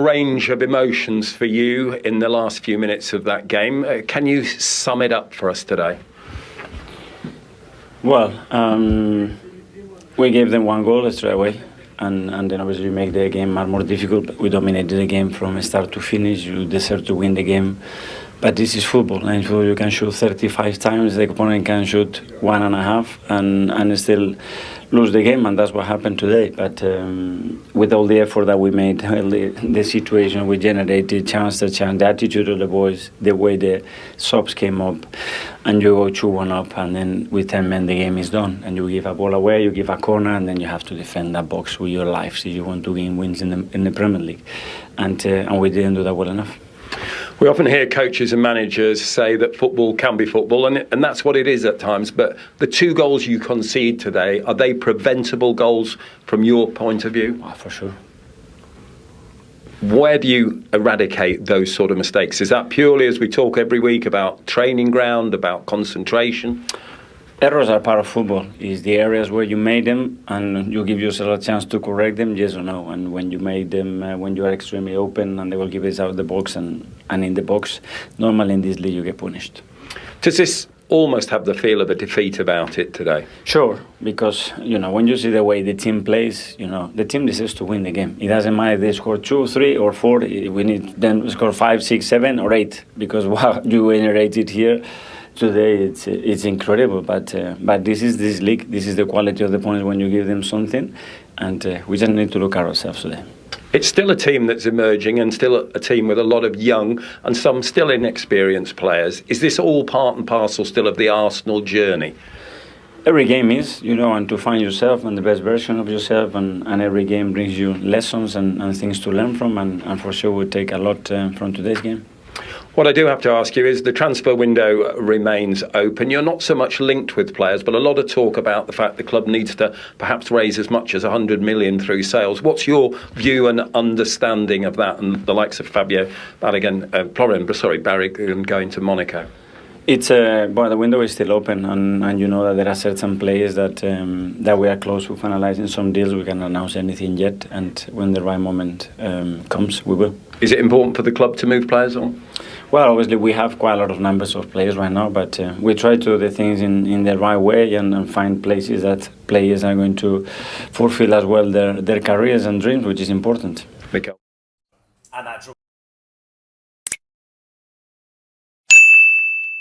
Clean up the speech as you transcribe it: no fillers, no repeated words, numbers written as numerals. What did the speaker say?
Range of emotions for you in the last few minutes of that game. Can you sum it up for us today? Well, we gave them one goal straight away, and then obviously we make the game more difficult. We dominated the game from start to finish. You deserve to win the game. But this is football, and so you can shoot 35 times, the opponent can shoot 1.5 and still lose the game, and that's what happened today. But with all the effort that we made, the situation we generated, chance to chance, the attitude of the boys, the way the subs came up, and you go 2-1 up, and then with 10 men the game is done, and you give a ball away, you give a corner, and then you have to defend that box with your lives if you want to gain wins in the Premier League, and we didn't do that well enough. We often hear coaches and managers say that football can be football, and that's what it is at times. But the 2 goals you concede today, are they preventable goals from your point of view? Oh, for sure. Where do you eradicate those sort of mistakes? Is that purely, as we talk every week, about training ground, about concentration? Errors are part of football. It's the areas where you made them and you give yourself a chance to correct them, yes or no. And when you made them, when you are extremely open and they will give it out of the box and in the box, normally in this league you get punished. Does this almost have the feel of a defeat about it today? Sure, because, when you see the way the team plays, the team deserves to win the game. It doesn't matter if they score 2, 3 or 4. We need them to score 5, 6, 7 or 8, because what you generated here today, it's incredible, but this is this league. This is the quality of the opponents when you give them something, and we just need to look at ourselves today. It's still a team that's emerging and still a team with a lot of young and some still inexperienced players. Is this all part and parcel still of the Arsenal journey? Every game is, and to find yourself and the best version of yourself, and every game brings you lessons and things to learn from, and for sure we'll take a lot from today's game. What I do have to ask you is the transfer window remains open. You're not so much linked with players, but a lot of talk about the fact the club needs to perhaps raise as much as 100 million through sales. What's your view and understanding of that, and the likes of Barrigan going to Monaco? The window is still open, and you know that there are certain players that we are close to finalising some deals. We can't announce anything yet, and when the right moment comes, we will. Is it important for the club to move players on? Well, obviously we have quite a lot of numbers of players right now, but we try to do the things in the right way and find places that players are going to fulfill as well their careers and dreams, which is important. Mikel.